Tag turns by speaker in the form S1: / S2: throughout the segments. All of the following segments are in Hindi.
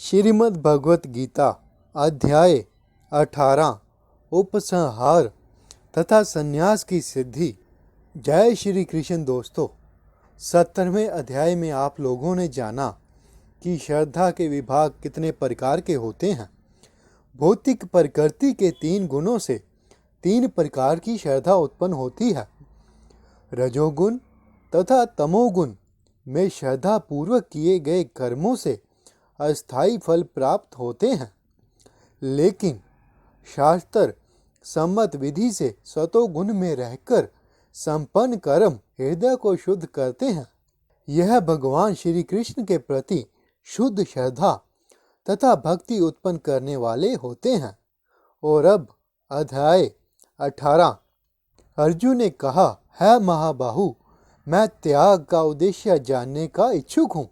S1: श्रीमद् भगवत गीता अध्याय 18 उपसंहार तथा संन्यास की सिद्धि। जय श्री कृष्ण। दोस्तों, 17वें अध्याय में आप लोगों ने जाना कि श्रद्धा के विभाग कितने प्रकार के होते हैं। भौतिक प्रकृति के 3 गुणों से 3 प्रकार की श्रद्धा उत्पन्न होती है। रजोगुण तथा तमोगुण में श्रद्धा पूर्वक किए गए कर्मों से अस्थायी फल प्राप्त होते हैं, लेकिन शास्त्र सम्मत विधि से सतोगुण में रहकर संपन्न कर्म हृदय को शुद्ध करते हैं। यह भगवान श्री कृष्ण के प्रति शुद्ध श्रद्धा तथा भक्ति उत्पन्न करने वाले होते हैं। और अब अध्याय 18। अर्जुन ने कहा, है महाबाहु, मैं त्याग का उद्देश्य जानने का इच्छुक हूँ।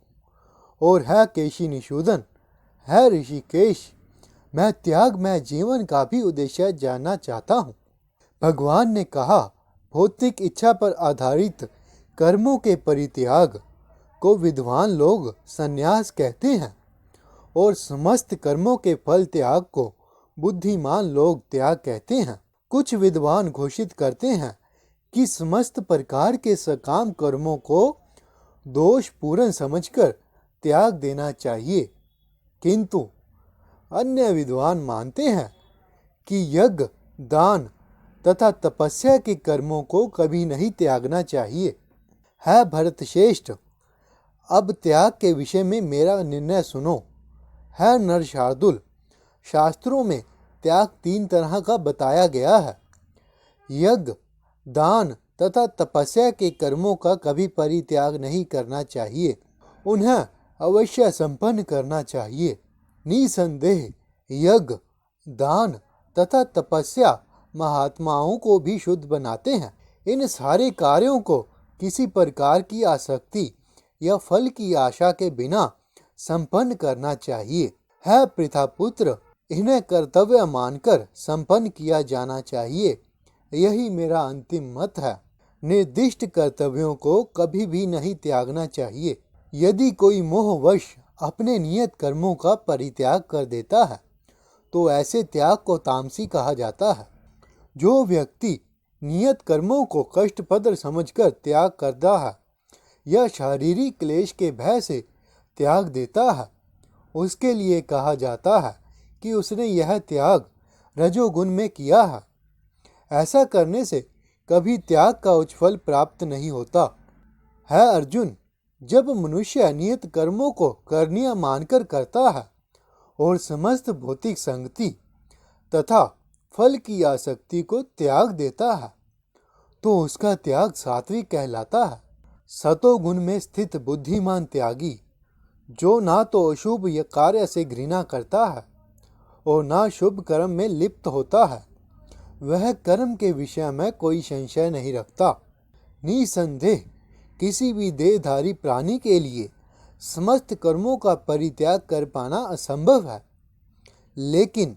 S1: और है केशी निषूदन, है ऋषिकेश, मैं त्याग में जीवन का भी उद्देश्य जानना चाहता हूँ। भगवान ने कहा, भौतिक इच्छा पर आधारित कर्मों के परित्याग को विद्वान लोग संन्यास कहते हैं और समस्त कर्मों के फल त्याग को बुद्धिमान लोग त्याग कहते हैं। कुछ विद्वान घोषित करते हैं कि समस्त प्रकार के सकाम कर्मों को दोषपूर्ण समझकर त्याग देना चाहिए, किंतु अन्य विद्वान मानते हैं कि यज्ञ, दान तथा तपस्या के कर्मों को कभी नहीं त्यागना चाहिए। है भरतश्रेष्ठ, अब त्याग के विषय में मेरा निर्णय सुनो। है नरशार्दुल, शास्त्रों में त्याग 3 तरह का बताया गया है। यज्ञ, दान तथा तपस्या के कर्मों का कभी परित्याग नहीं करना चाहिए, उन्हें अवश्य संपन्न करना चाहिए। निसंदेह यज्ञ, दान तथा तपस्या महात्माओं को भी शुद्ध बनाते हैं। इन सारे कार्यों को किसी प्रकार की आसक्ति या फल की आशा के बिना संपन्न करना चाहिए। है पृथापुत्र, इन्हें कर्तव्य मानकर संपन्न किया जाना चाहिए। यही मेरा अंतिम मत है। निर्दिष्ट कर्तव्यों को कभी भी नहीं त्यागना चाहिए। यदि कोई मोहवश अपने नियत कर्मों का परित्याग कर देता है तो ऐसे त्याग को तामसी कहा जाता है। जो व्यक्ति नियत कर्मों को कष्टप्रद समझकर त्याग करता है या शारीरिक क्लेश के भय से त्याग देता है, उसके लिए कहा जाता है कि उसने यह त्याग रजोगुण में किया है। ऐसा करने से कभी त्याग का उच्च फल प्राप्त नहीं होता। है अर्जुन, जब मनुष्य नियत कर्मों को करनीय मानकर करता है और समस्त भौतिक संगति तथा फल की आसक्ति को त्याग देता है तो उसका त्याग सात्विक कहलाता है। सतोगुण में स्थित बुद्धिमान त्यागी, जो ना तो अशुभ कार्य से घृणा करता है और ना शुभ कर्म में लिप्त होता है, वह कर्म के विषय में कोई संशय नहीं रखता। निसंदेह किसी भी देहधारी प्राणी के लिए समस्त कर्मों का परित्याग कर पाना असंभव है, लेकिन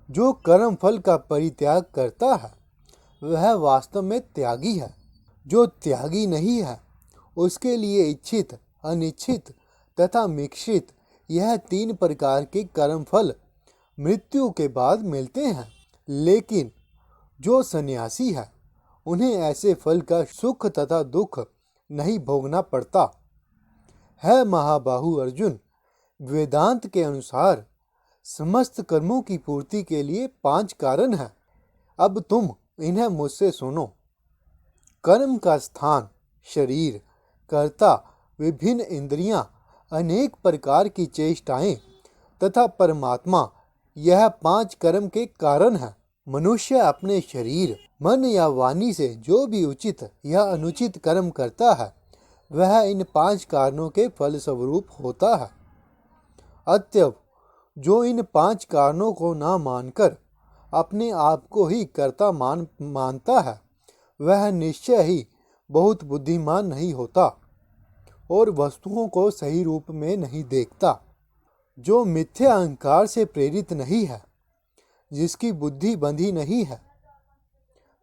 S1: जो कर्म फल का परित्याग करता है वह वास्तव में त्यागी है। जो त्यागी नहीं है उसके लिए इच्छित, अनिच्छित तथा मिश्रित यह 3 प्रकार के कर्म फल मृत्यु के बाद मिलते हैं, लेकिन जो सन्यासी है उन्हें ऐसे फल का सुख तथा दुख नहीं भोगना पड़ता। है महाबाहु अर्जुन, वेदांत के अनुसार समस्त कर्मों की पूर्ति के लिए 5 कारण हैं। अब तुम इन्हें मुझसे सुनो। कर्म का स्थान, शरीर, कर्ता, विभिन्न इंद्रियां, अनेक प्रकार की चेष्टाएं तथा परमात्मा, यह 5 कर्म के कारण हैं। मनुष्य अपने शरीर, मन या वाणी से जो भी उचित या अनुचित कर्म करता है वह इन 5 कारणों के फल स्वरूप होता है। अतएव जो इन 5 कारणों को ना मानकर अपने आप को ही कर्ता मानता है वह निश्चय ही बहुत बुद्धिमान नहीं होता और वस्तुओं को सही रूप में नहीं देखता। जो मिथ्या अहंकार से प्रेरित नहीं है, जिसकी बुद्धि बंधी नहीं है,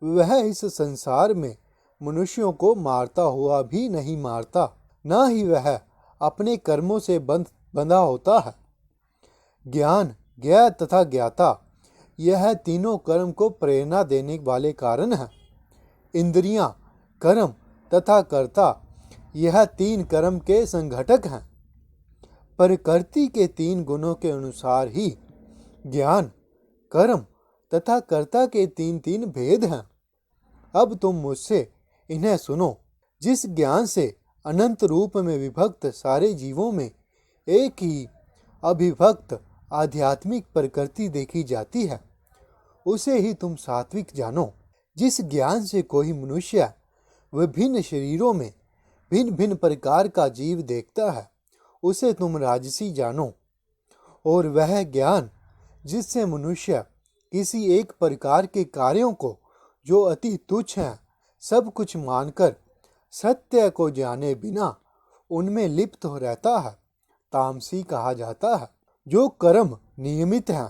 S1: वह इस संसार में मनुष्यों को मारता हुआ भी नहीं मारता, न ही वह अपने कर्मों से बंधा होता है। ज्ञान, ज्ञेय तथा ज्ञाता, यह तीनों कर्म को प्रेरणा देने वाले कारण हैं। इंद्रियां, कर्म तथा कर्ता, यह तीन कर्म के संघटक हैं। प्रकृति के तीन गुणों के अनुसार ही ज्ञान, कर्म तथा कर्ता के तीन तीन भेद हैं। अब तुम मुझसे इन्हें सुनो। जिस ज्ञान से अनंत रूप में विभक्त सारे जीवों में एक ही अविभक्त आध्यात्मिक प्रकृति देखी जाती है, उसे ही तुम सात्विक जानो। जिस ज्ञान से कोई मनुष्य विभिन्न शरीरों में भिन्न भिन्न प्रकार का जीव देखता है, उसे तुम राजसी जानो। और वह ज्ञान जिससे मनुष्य किसी एक प्रकार के कार्यों को जो अति तुच्छ हैं सब कुछ मानकर सत्य को जाने बिना उनमें लिप्त हो रहता है, तामसी कहा जाता है। जो कर्म नियमित हैं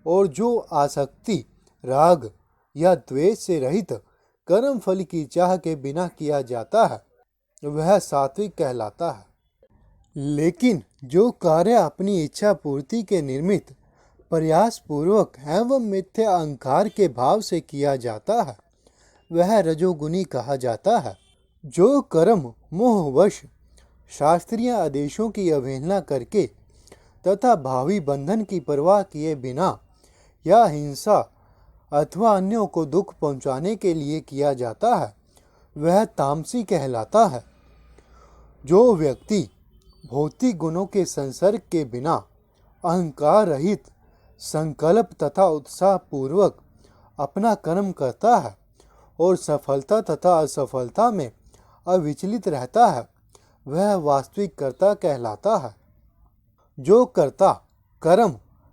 S1: और जो आसक्ति, राग या द्वेष से रहित कर्म फल की चाह के बिना किया जाता है, वह सात्विक कहलाता है। लेकिन जो कार्य अपनी इच्छा पूर्ति के निर्मित प्रयास पूर्वक एवं मिथ्या अहंकार के भाव से किया जाता है, वह रजोगुनी कहा जाता है। जो कर्म मोहवश शास्त्रीय आदेशों की अवहेलना करके तथा भावी बंधन की परवाह किए बिना या हिंसा अथवा अन्यों को दुख पहुंचाने के लिए किया जाता है, वह तामसी कहलाता है। जो व्यक्ति भौतिक गुणों के संसर्ग के बिना अहंकार रहित संकल्प तथा उत्साह पूर्वक अपना कर्म करता है और सफलता तथा असफलता में अविचलित रहता है, वह वास्तविक कर्ता कहलाता है। जो कर्ता कर्म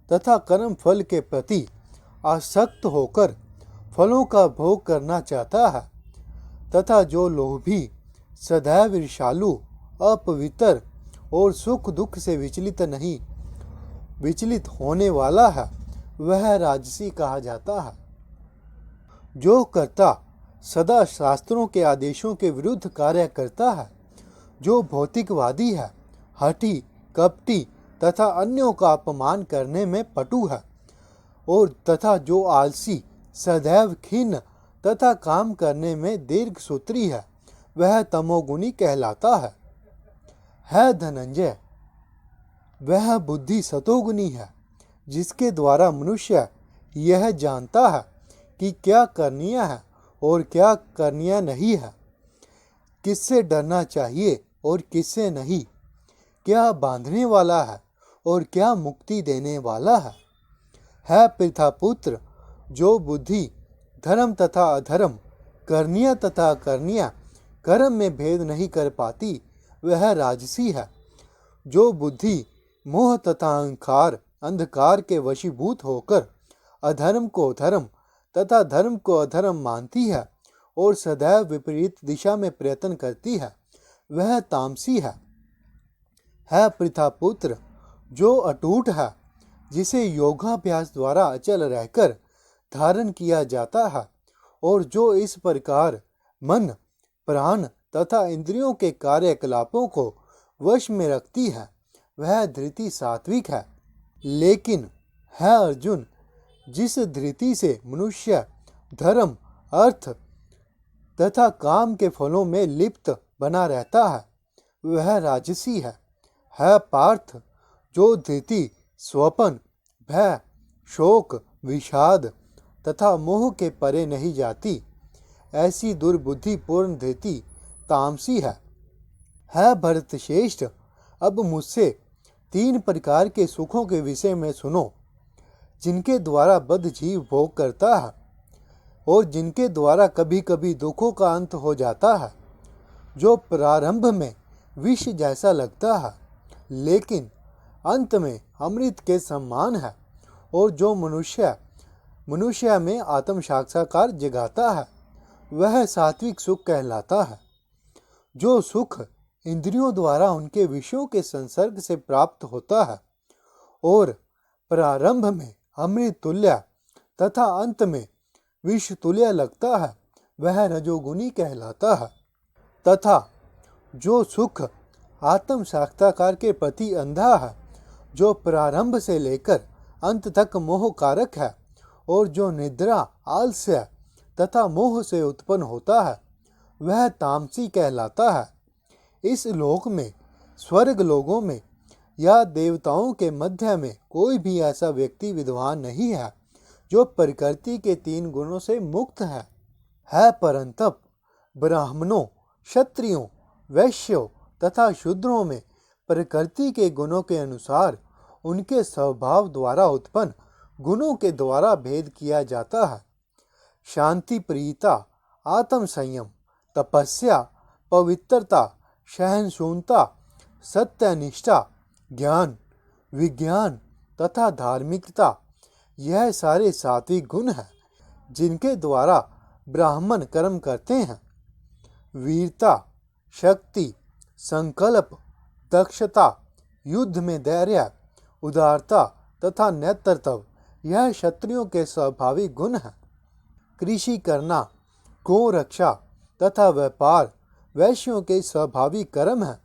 S1: तथा कर्म फल के प्रति आसक्त होकर फलों का भोग करना चाहता है तथा जो लोभी, सदैव ईर्ष्यालु, अपवित्र और सुख दुख से विचलित होने वाला है, वह राजसी कहा जाता है। जो कर्ता सदा शास्त्रों के आदेशों के विरुद्ध कार्य करता है, जो भौतिकवादी है, हठी, कपटी तथा अन्यों का अपमान करने में पटु है और तथा जो आलसी, सदैव खिन्न तथा काम करने में दीर्घसूत्री है, वह तमोगुणी कहलाता है धनंजय, वह बुद्धि सतोगुनी है, जिसके द्वारा मनुष्य यह जानता है कि क्या करनीय है और क्या करनीय नहीं है, किससे डरना चाहिए और किससे नहीं, क्या बांधने वाला है और क्या मुक्ति देने वाला है पितापुत्र। जो बुद्धि धर्म तथा अधर्म, करनीय तथा अकरणीय कर्म में भेद नहीं कर पाती, वह राजसी है। जो बुद्धि मोह तथा अहंकार अंधकार के वशीभूत होकर अधर्म को धर्म तथा धर्म को अधर्म मानती है और सदैव विपरीत दिशा में प्रयत्न करती है, वह तामसी है पितापुत्र। जो अटूट है, जिसे योगाभ्यास द्वारा अचल रहकर धारण किया जाता है और जो इस प्रकार मन, प्राण तथा इंद्रियों के कार्यकलापों को वश में रखती है, वह धृति सात्विक है। लेकिन है अर्जुन, जिस धृति से मनुष्य धर्म, अर्थ तथा काम के फलों में लिप्त बना रहता है, वह राजसी है पार्थ। जो धृति स्वपन, भय, शोक, विषाद तथा मोह के परे नहीं जाती, ऐसी दुर्बुद्धिपूर्ण धृति तामसी है भरतश्रेष्ठ। अब मुझसे 3 प्रकार के सुखों के विषय में सुनो, जिनके द्वारा बद्ध जीव भोग करता है और जिनके द्वारा कभी कभी दुखों का अंत हो जाता है। जो प्रारंभ में विष जैसा लगता है, लेकिन अंत में अमृत के समान है, और जो मनुष्य में आत्म साक्षात्कार जगाता है, वह सात्विक सुख कहलाता है। जो सुख इंद्रियों द्वारा उनके विषयों के संसर्ग से प्राप्त होता है और प्रारंभ में अमृत तुल्य तथा अंत में विष तुल्य लगता है, वह रजोगुणी कहलाता है। तथा जो सुख आत्म साक्षात्कार के प्रति अंधा है, जो प्रारंभ से लेकर अंत तक मोह कारक है, और जो निद्रा, आलस्य तथा मोह से उत्पन्न होता है वह तामसी कहलाता है। इस लोक में, स्वर्ग लोगों में या देवताओं के मध्य में कोई भी ऐसा व्यक्ति विद्वान नहीं है जो प्रकृति के 3 गुणों से मुक्त है परंतप ब्राह्मणों, क्षत्रियों, वैश्यों तथा शूद्रों में प्रकृति के गुणों के अनुसार उनके स्वभाव द्वारा उत्पन्न गुणों के द्वारा भेद किया जाता है। शांति प्रियता, आत्म संयम, तपस्या, पवित्रता, सहनशीलता, सत्यनिष्ठा, ज्ञान, विज्ञान तथा धार्मिकता, यह सारे सात्विक गुण हैं जिनके द्वारा ब्राह्मण कर्म करते हैं। वीरता, शक्ति, संकल्प, दक्षता, युद्ध में धैर्य, उदारता तथा नेतृत्व, यह क्षत्रियों के स्वाभाविक गुण हैं। कृषि करना, गौ रक्षा तथा व्यापार वैश्यों के स्वाभाविक कर्म है,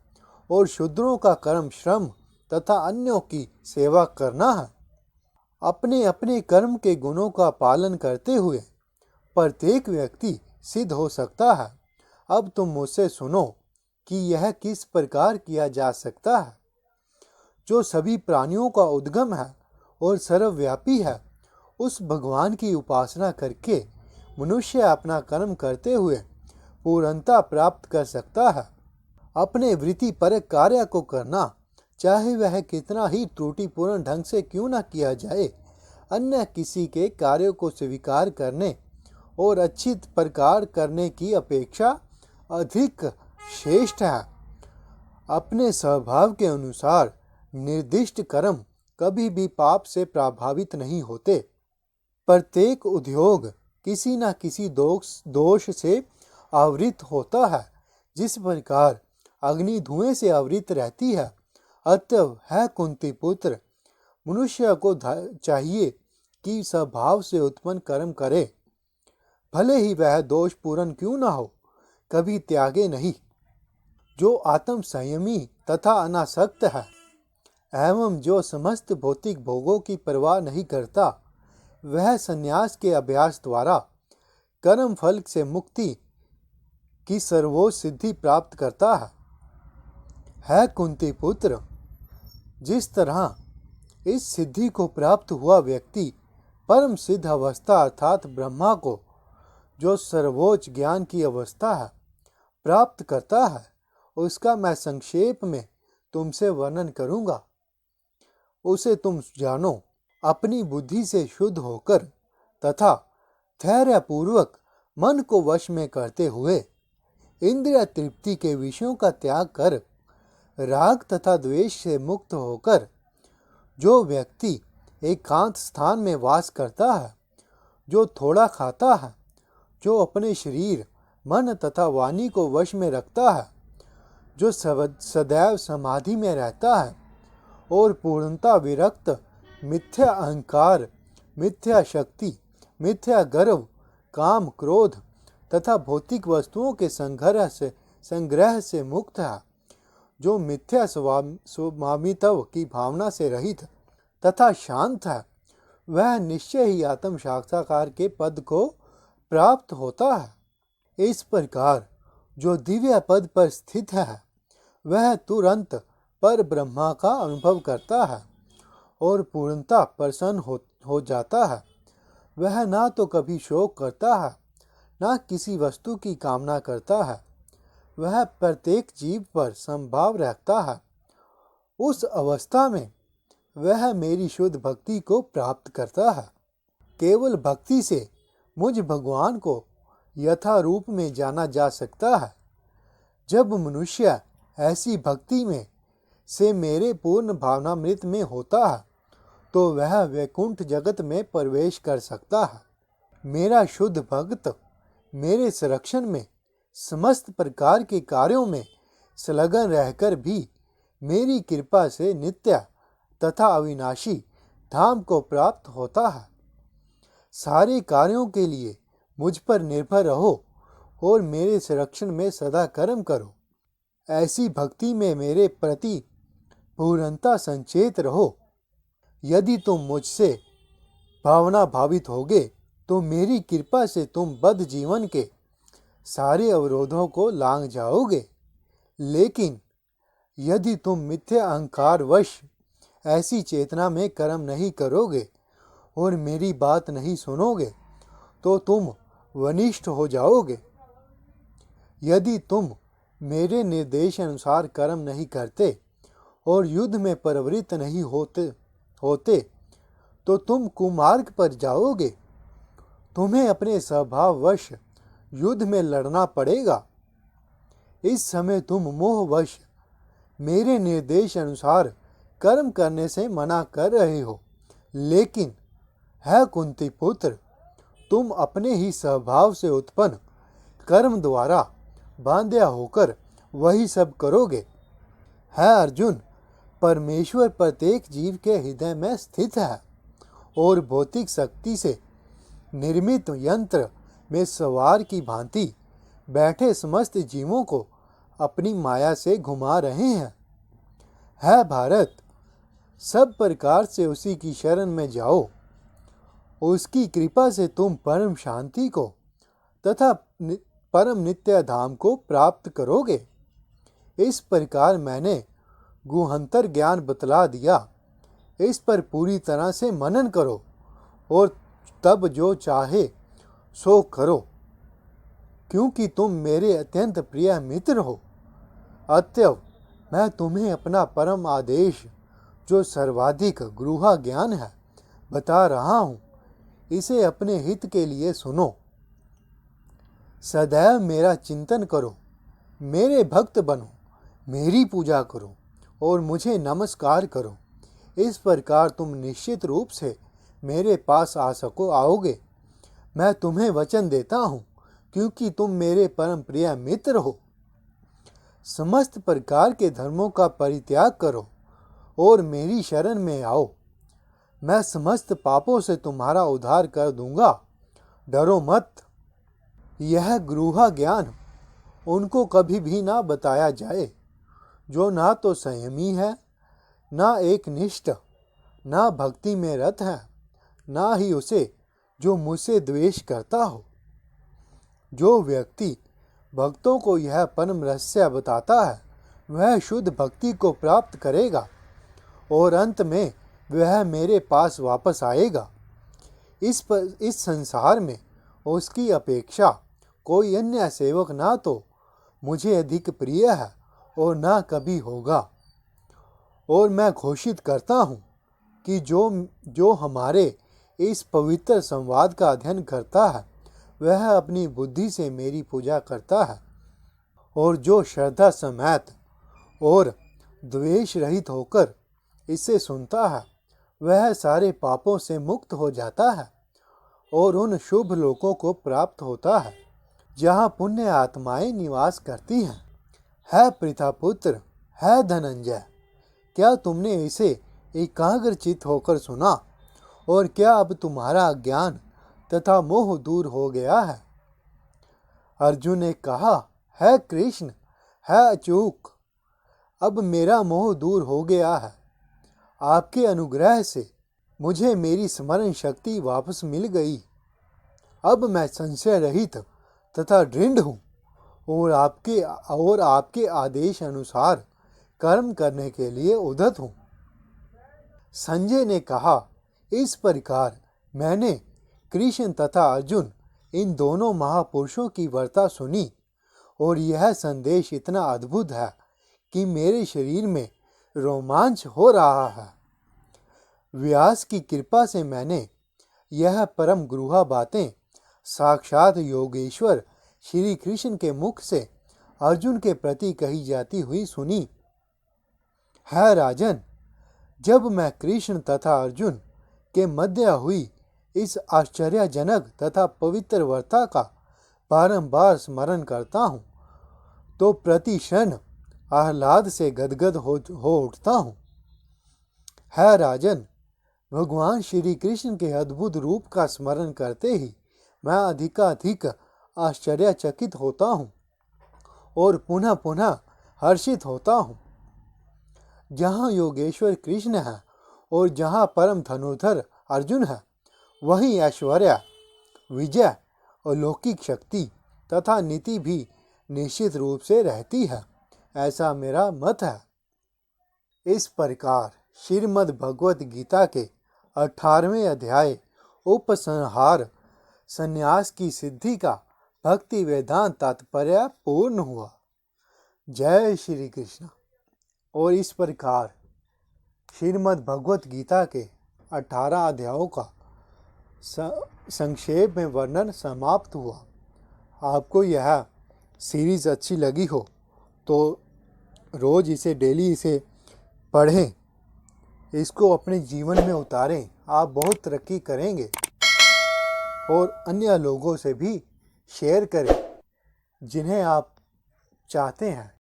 S1: और शूद्रों का कर्म श्रम तथा अन्यों की सेवा करना है। अपने अपने कर्म के गुणों का पालन करते हुए प्रत्येक व्यक्ति सिद्ध हो सकता है। अब तुम मुझसे सुनो कि यह किस प्रकार किया जा सकता है। जो सभी प्राणियों का उद्गम है और सर्वव्यापी है, उस भगवान की उपासना करके मनुष्य अपना कर्म करते हुए पूर्णता प्राप्त कर सकता है। अपने वृत्तिपरक कार्य को करना, चाहे वह कितना ही त्रुटिपूर्ण ढंग से क्यों न किया जाए, अन्य किसी के कार्यों को स्वीकार करने और अच्छी प्रकार करने की अपेक्षा अधिक श्रेष्ठ है। अपने स्वभाव के अनुसार निर्दिष्ट कर्म कभी भी पाप से प्रभावित नहीं होते। प्रत्येक उद्योग किसी न किसी दोष से आवृत होता है। जिस प्रकार अग्नि धुएं से आवृत रहती है, अतः है कुंती पुत्र, मनुष्य को चाहिए कि स्वभाव से उत्पन्न कर्म करे, भले ही वह दोषपूर्ण क्यों न हो, कभी त्यागे नहीं। जो आत्म संयमी तथा अनासक्त है एवं जो समस्त भौतिक भोगों की परवाह नहीं करता, वह संन्यास के अभ्यास द्वारा कर्म फल से मुक्ति की सर्वोच्च सिद्धि प्राप्त करता है कुंती पुत्र। जिस तरह इस सिद्धि को प्राप्त हुआ व्यक्ति परम सिद्ध अवस्था अर्थात ब्रह्मा को, जो सर्वोच्च ज्ञान की अवस्था है, प्राप्त करता है, उसका मैं संक्षेप में तुमसे वर्णन करूंगा। उसे तुम जानो। अपनी बुद्धि से शुद्ध होकर तथा धैर्यपूर्वक मन को वश में करते हुए इंद्रिय तृप्ति के विषयों का त्याग कर राग तथा द्वेष से मुक्त होकर जो व्यक्ति एकांत स्थान में वास करता है, जो थोड़ा खाता है, जो अपने शरीर, मन तथा वाणी को वश में रखता है, जो सदैव समाधि में रहता है और पूर्णता विरक्त, मिथ्या अहंकार, मिथ्या शक्ति, मिथ्या गर्व, काम, क्रोध तथा भौतिक वस्तुओं के संग्रह से मुक्त है, जो मिथ्या स्वामित्व की भावना से रहित तथा शांत है, वह निश्चय ही आत्म साक्षात्कार के पद को प्राप्त होता है। इस प्रकार जो दिव्य पद पर स्थित है, वह तुरंत पर ब्रह्मा का अनुभव करता है और पूर्णता प्रसन्न हो जाता है। वह ना तो कभी शोक करता है, ना किसी वस्तु की कामना करता है। वह प्रत्येक जीव पर समभाव रखता है। उस अवस्था में वह मेरी शुद्ध भक्ति को प्राप्त करता है। केवल भक्ति से मुझ भगवान को यथा रूप में जाना जा सकता है। जब मनुष्य ऐसी भक्ति में से मेरे पूर्ण भावनामृत में होता है, तो वह वैकुंठ जगत में प्रवेश कर सकता है। मेरा शुद्ध भक्त मेरे संरक्षण में समस्त प्रकार के कार्यों में संलग्न रहकर भी मेरी कृपा से नित्य तथा अविनाशी धाम को प्राप्त होता है। सारे कार्यों के लिए मुझ पर निर्भर रहो और मेरे संरक्षण में सदा कर्म करो। ऐसी भक्ति में मेरे प्रति पूर्णता संचेत रहो। यदि तुम मुझसे भावना भावित होगे तो मेरी कृपा से तुम बद्ध जीवन के सारे अवरोधों को लांघ जाओगे। लेकिन यदि तुम मिथ्या अहंकार वश ऐसी चेतना में कर्म नहीं करोगे और मेरी बात नहीं सुनोगे तो तुम वनिष्ठ हो जाओगे। यदि तुम मेरे निर्देश अनुसार कर्म नहीं करते और युद्ध में प्रवृत्त नहीं होते तो तुम कुमार्ग पर जाओगे। तुम्हें अपने स्वभाववश युद्ध में लड़ना पड़ेगा। इस समय तुम मोहवश मेरे निर्देश अनुसार कर्म करने से मना कर रहे हो। लेकिन है कुंती पुत्र, तुम अपने ही स्वभाव से उत्पन्न कर्म द्वारा बांध्या होकर वही सब करोगे। है अर्जुन, परमेश्वर प्रत्येक जीव के हृदय में स्थित है और भौतिक शक्ति से निर्मित यंत्र में सवार की भांति बैठे समस्त जीवों को अपनी माया से घुमा रहे हैं। है भारत, सब प्रकार से उसी की शरण में जाओ। उसकी कृपा से तुम परम शांति को तथा परम नित्य धाम को प्राप्त करोगे। इस प्रकार मैंने गुहंतर ज्ञान बतला दिया। इस पर पूरी तरह से मनन करो और तब जो चाहे सो करो, क्योंकि तुम मेरे अत्यंत प्रिय मित्र हो। अतएव मैं तुम्हें अपना परम आदेश, जो सर्वाधिक गूढ़ ज्ञान है, बता रहा हूँ। इसे अपने हित के लिए सुनो। सदैव मेरा चिंतन करो, मेरे भक्त बनो, मेरी पूजा करो और मुझे नमस्कार करो। इस प्रकार तुम निश्चित रूप से मेरे पास आओगे। मैं तुम्हें वचन देता हूँ, क्योंकि तुम मेरे परम प्रिय मित्र हो। समस्त प्रकार के धर्मों का परित्याग करो और मेरी शरण में आओ। मैं समस्त पापों से तुम्हारा उद्धार कर दूंगा। डरो मत। यह गूढ़ ज्ञान उनको कभी भी ना बताया जाए जो ना तो संयमी है, ना एक निष्ठ, ना भक्ति में रत है, ना ही उसे जो मुझसे द्वेष करता हो। जो व्यक्ति भक्तों को यह परम रहस्य बताता है वह शुद्ध भक्ति को प्राप्त करेगा और अंत में वह मेरे पास वापस आएगा। इस संसार में उसकी अपेक्षा कोई अन्य सेवक ना तो मुझे अधिक प्रिय है और ना कभी होगा। और मैं घोषित करता हूँ कि जो हमारे इस पवित्र संवाद का अध्ययन करता है वह अपनी बुद्धि से मेरी पूजा करता है, और जो श्रद्धा समेत और द्वेष रहित होकर इसे सुनता है वह सारे पापों से मुक्त हो जाता है और उन शुभ लोकों को प्राप्त होता है जहाँ पुण्य आत्माएं निवास करती हैं। है पृथापुत्र, है धनंजय, क्या तुमने इसे एकाग्रचित होकर सुना और क्या अब तुम्हारा ज्ञान तथा मोह दूर हो गया है? अर्जुन ने कहा, है कृष्ण, है अचूक, अब मेरा मोह दूर हो गया है। आपके अनुग्रह से मुझे मेरी स्मरण शक्ति वापस मिल गई। अब मैं संशय रहित तथा दृढ़ हूँ और आपके आदेश अनुसार कर्म करने के लिए उद्यत हूँ। संजय ने कहा, इस प्रकार मैंने कृष्ण तथा अर्जुन इन दोनों महापुरुषों की वार्ता सुनी और यह संदेश इतना अद्भुत है कि मेरे शरीर में रोमांच हो रहा है। व्यास की कृपा से मैंने यह परम गूढ़ बातें साक्षात योगेश्वर श्री कृष्ण के मुख से अर्जुन के प्रति कही जाती हुई सुनी। है राजन, जब मैं कृष्ण तथा अर्जुन के मध्य हुई इस आश्चर्यजनक तथा पवित्र वार्ता का बारंबार स्मरण करता हूँ तो प्रति क्षण आह्लाद से गदगद हो उठता हूँ। है राजन, भगवान श्री कृष्ण के अद्भुत रूप का स्मरण करते ही मैं अधिकाधिक आश्चर्यचकित होता हूँ और पुनः पुनः हर्षित होता हूँ। जहाँ योगेश्वर कृष्ण है और जहाँ परम धनुर्धर अर्जुन है, वहीं ऐश्वर्य, विजय और लौकिक शक्ति तथा नीति भी निश्चित रूप से रहती है, ऐसा मेरा मत है। इस प्रकार श्रीमद् भगवत गीता के 18वें अध्याय उपसंहार संन्यास की सिद्धि का भक्ति वेदांत तात्पर्य पूर्ण हुआ। जय श्री कृष्ण। और इस प्रकार श्रीमद् भगवत गीता के 18 अध्यायों का संक्षेप में वर्णन समाप्त हुआ। आपको यह सीरीज़ अच्छी लगी हो तो रोज़ इसे डेली इसे पढ़ें, इसको अपने जीवन में उतारें। आप बहुत तरक्की करेंगे और अन्य लोगों से भी शेयर करें जिन्हें आप चाहते हैं